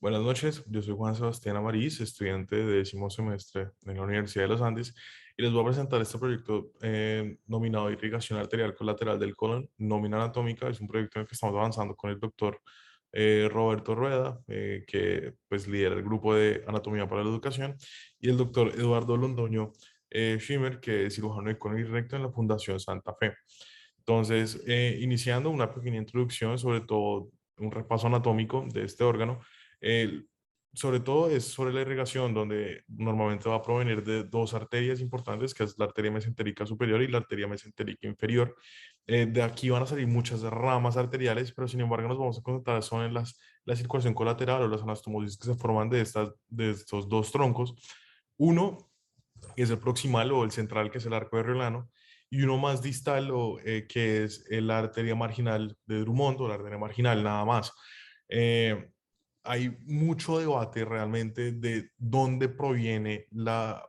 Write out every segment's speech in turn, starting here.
Buenas noches, yo soy Juan Sebastián Amariz, estudiante de décimo semestre en la Universidad de los Andes y les voy a presentar este proyecto nominado Irrigación Arterial Colateral del Colon, nómina anatómica. Es un proyecto en el que estamos avanzando con el doctor Roberto Rueda, que pues lidera el grupo de Anatomía para la Educación, y el doctor Eduardo Londoño Schimmer, que es cirujano de colon y recto en la Fundación Santa Fe. Entonces, iniciando una pequeña introducción, sobre todo un repaso anatómico de este órgano. el- Sobre todo es sobre la irrigación, donde normalmente va a provenir de dos arterias importantes, que es la arteria mesentérica superior y la arteria mesentérica inferior. De aquí van a salir muchas ramas arteriales, pero sin embargo nos vamos a concentrar son en la circulación colateral o las anastomosis que se forman de estos dos troncos. Uno es el proximal o el central, que es el arco de Riolano, y uno más distal, que es la arteria marginal de Drummond, o la arteria marginal nada más. Eh, Hay mucho debate realmente de dónde proviene la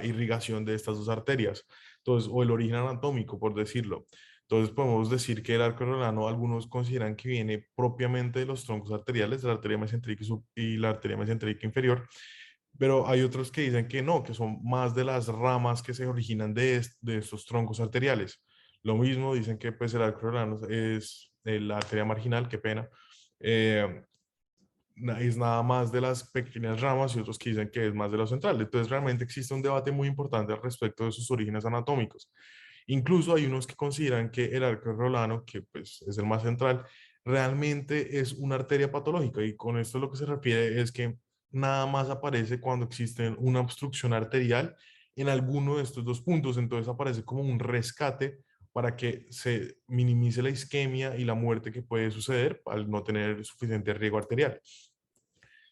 irrigación de estas dos arterias, entonces, o el origen anatómico, por decirlo. Entonces podemos decir que el arco de Riolano, algunos consideran que viene propiamente de los troncos arteriales, de la arteria mesentérica y la arteria mesentérica inferior, pero hay otros que dicen que no, que son más de las ramas que se originan de estos troncos arteriales. Lo mismo dicen que pues el arco es la arteria marginal, qué pena, eh, es nada más de las pequeñas ramas, y otros que dicen que es más de lo central. Entonces realmente existe un debate muy importante al respecto de sus orígenes anatómicos. Incluso hay unos que consideran que el arco rolano, que pues es el más central, realmente es una arteria patológica, y con esto lo que se refiere es que nada más aparece cuando existe una obstrucción arterial en alguno de estos dos puntos. Entonces aparece como un rescate para que se minimice la isquemia y la muerte que puede suceder al no tener suficiente riego arterial.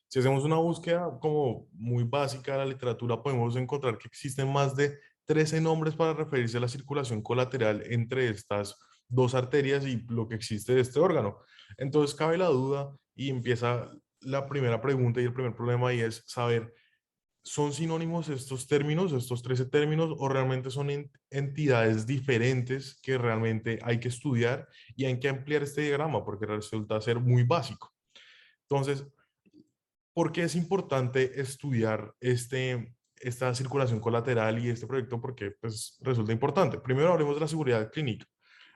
Si hacemos una búsqueda como muy básica de la literatura, podemos encontrar que existen más de 13 nombres para referirse a la circulación colateral entre estas dos arterias y lo que existe de este órgano. Entonces cabe la duda y empieza la primera pregunta y el primer problema, y es saber, ¿son sinónimos estos términos, estos 13 términos, o realmente son entidades diferentes que realmente hay que estudiar y hay que ampliar este diagrama porque resulta ser muy básico? Entonces, ¿por qué es importante estudiar esta circulación colateral y este proyecto? Porque pues, resulta importante. Primero hablemos de la seguridad clínica.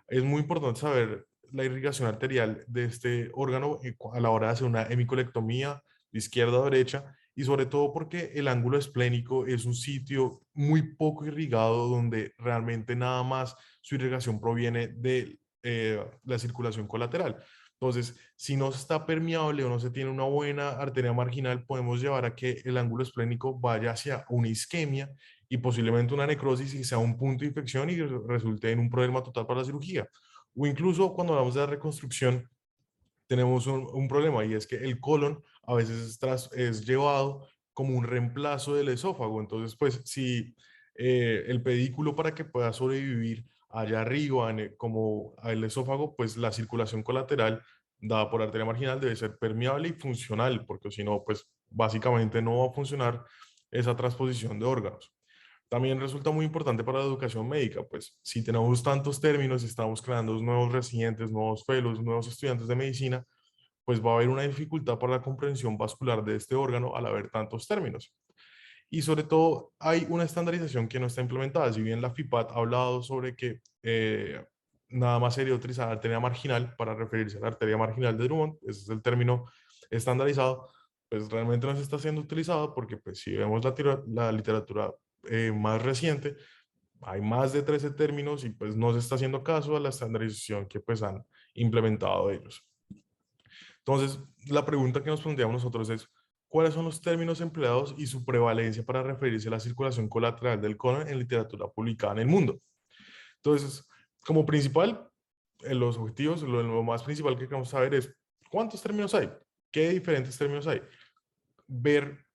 Es muy importante saber la irrigación arterial de este órgano a la hora de hacer una hemicolectomía de izquierda a derecha, y sobre todo porque el ángulo esplénico es un sitio muy poco irrigado, donde realmente nada más su irrigación proviene de la circulación colateral. Entonces, si no está permeable o no se tiene una buena arteria marginal, podemos llevar a que el ángulo esplénico vaya hacia una isquemia y posiblemente una necrosis, y sea un punto de infección y resulte en un problema total para la cirugía. O incluso cuando hablamos de la reconstrucción, tenemos un problema, y es que el colon a veces es llevado como un reemplazo del esófago. Entonces, pues si el pedículo, para que pueda sobrevivir allá arriba como el esófago, pues la circulación colateral dada por arteria marginal debe ser permeable y funcional, porque si no, pues básicamente no va a funcionar esa transposición de órganos. También resulta muy importante para la educación médica, pues si tenemos tantos términos y estamos creando nuevos residentes, nuevos fellows, nuevos estudiantes de medicina, pues va a haber una dificultad para la comprensión vascular de este órgano al haber tantos términos. Y sobre todo hay una estandarización que no está implementada. Si bien la FIPAT ha hablado sobre que nada más sería utilizar arteria marginal para referirse a la arteria marginal de Drummond, ese es el término estandarizado, pues realmente no se está siendo utilizado, porque pues si vemos la literatura más reciente, hay más de 13 términos y pues no se está haciendo caso a la estandarización que pues han implementado ellos. Entonces, la pregunta que nos pondríamos nosotros es, ¿cuáles son los términos empleados y su prevalencia para referirse a la circulación colateral del colon en literatura publicada en el mundo? Entonces, como principal, en los objetivos, lo más principal que queremos saber es cuántos términos hay, qué diferentes términos hay, ver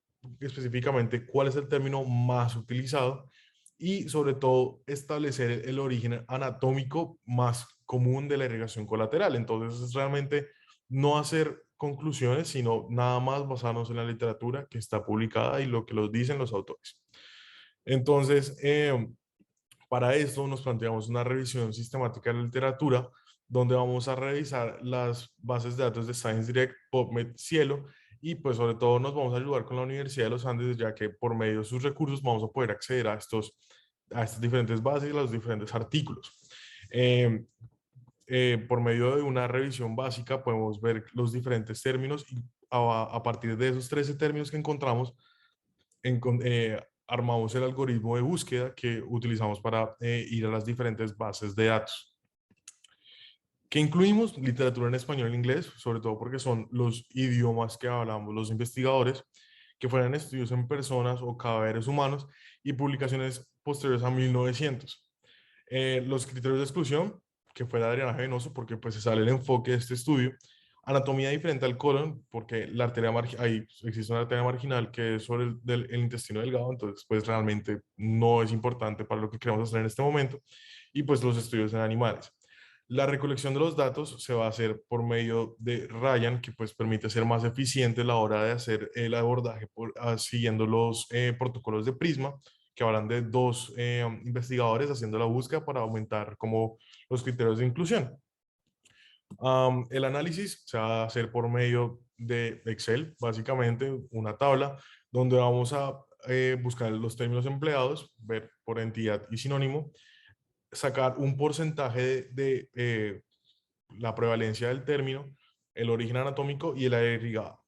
específicamente cuál es el término más utilizado, y sobre todo establecer el origen anatómico más común de la irrigación colateral. Entonces es realmente no hacer conclusiones, sino nada más basarnos en la literatura que está publicada y lo que los dicen los autores. Entonces, para esto nos planteamos una revisión sistemática de la literatura, donde vamos a revisar las bases de datos de ScienceDirect, PubMed, Cielo, y pues sobre todo nos vamos a ayudar con la Universidad de los Andes, ya que por medio de sus recursos vamos a poder acceder a estas diferentes bases y a los diferentes artículos. Eh, por medio de una revisión básica podemos ver los diferentes términos y a partir de esos 13 términos que encontramos, armamos el algoritmo de búsqueda que utilizamos para ir a las diferentes bases de datos. ¿Qué incluimos? Literatura en español e inglés, sobre todo porque son los idiomas que hablamos los investigadores, que fueran estudios en personas o cadáveres humanos y publicaciones posteriores a 1900. Los criterios de exclusión, que fue la drenaje venoso, porque pues se sale el enfoque de este estudio. Anatomía diferente al colon, porque la arteria ahí existe una arteria marginal que es sobre el intestino delgado, entonces pues realmente no es importante para lo que queremos hacer en este momento. Y pues los estudios en animales. La recolección de los datos se va a hacer por medio de Ryan, que pues permite ser más eficiente a la hora de hacer el abordaje siguiendo los protocolos de Prisma, que hablan de dos investigadores haciendo la búsqueda para aumentar como los criterios de inclusión. El análisis se va a hacer por medio de Excel, básicamente una tabla donde vamos a buscar los términos empleados, ver por entidad y sinónimo, sacar un porcentaje de la prevalencia del término, el origen anatómico y el área irrigada.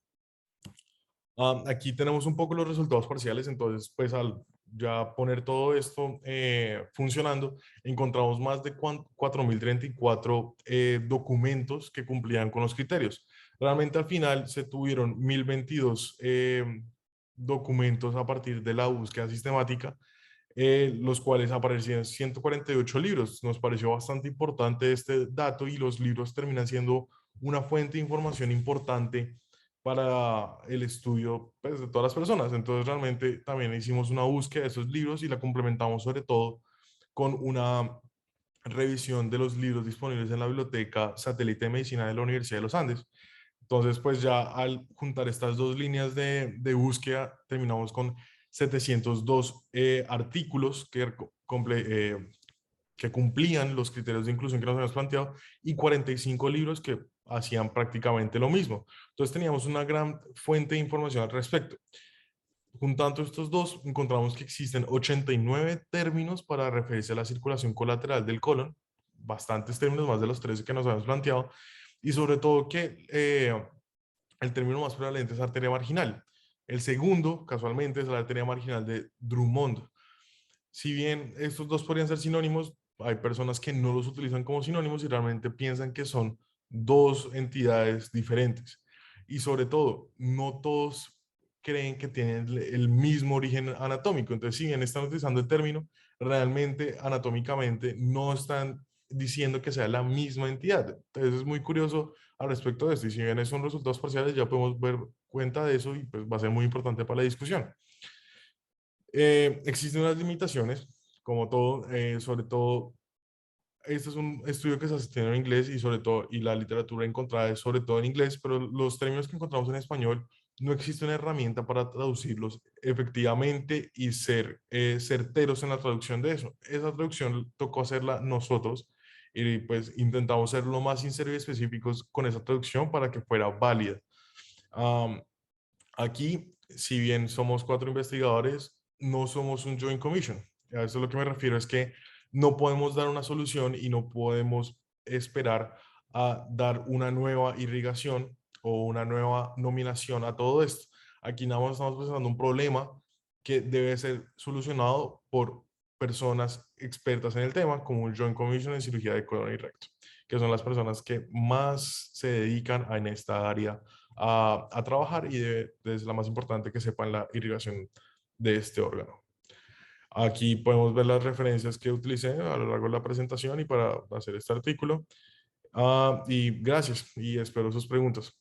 Aquí tenemos un poco los resultados parciales, entonces pues al ya poner todo esto funcionando, encontramos más de 4.034 documentos que cumplían con los criterios. Realmente al final se tuvieron 1.022 documentos a partir de la búsqueda sistemática, los cuales aparecían 148 libros. Nos pareció bastante importante este dato y los libros terminan siendo una fuente de información importante para el estudio pues, de todas las personas. Entonces realmente también hicimos una búsqueda de esos libros y la complementamos sobre todo con una revisión de los libros disponibles en la Biblioteca Satélite de Medicina de la Universidad de los Andes. Entonces, pues ya al juntar estas dos líneas de búsqueda, terminamos con 702 artículos que cumplían los criterios de inclusión que nos habíamos planteado y 45 libros que hacían prácticamente lo mismo. Entonces teníamos una gran fuente de información al respecto. Juntando estos dos, encontramos que existen 89 términos para referirse a la circulación colateral del colon, bastantes términos, más de los 13 que nos habíamos planteado, y sobre todo que el término más prevalente es arteria marginal. El segundo, casualmente, es la arteria marginal de Drummond. Si bien estos dos podrían ser sinónimos, hay personas que no los utilizan como sinónimos y realmente piensan que son dos entidades diferentes. Y sobre todo, no todos creen que tienen el mismo origen anatómico. Entonces, si bien están utilizando el término, realmente anatómicamente no están diciendo que sea la misma entidad. Entonces, es muy curioso al respecto de esto. Y si bien son resultados parciales, ya podemos ver cuenta de eso y pues va a ser muy importante para la discusión. Existen unas limitaciones, como todo, sobre todo, este es un estudio que se hace en inglés y sobre todo, y la literatura encontrada es sobre todo en inglés, pero los términos que encontramos en español, no existe una herramienta para traducirlos efectivamente y ser certeros en la traducción de eso. Esa traducción tocó hacerla nosotros y pues intentamos ser lo más sinceros y específicos con esa traducción para que fuera válida. Um, Aquí, si bien somos 4 investigadores, no somos un joint commission. A eso es lo que me refiero, es que no podemos dar una solución y no podemos esperar a dar una nueva irrigación o una nueva nominación a todo esto. Aquí nada más estamos presentando un problema que debe ser solucionado por personas expertas en el tema, como un joint commission en cirugía de colon y recto, que son las personas que más se dedican en esta área a trabajar y es la más importante que sepan la irrigación de este órgano. Aquí podemos ver las referencias que utilicé a lo largo de la presentación y para hacer este artículo. Y gracias y espero sus preguntas.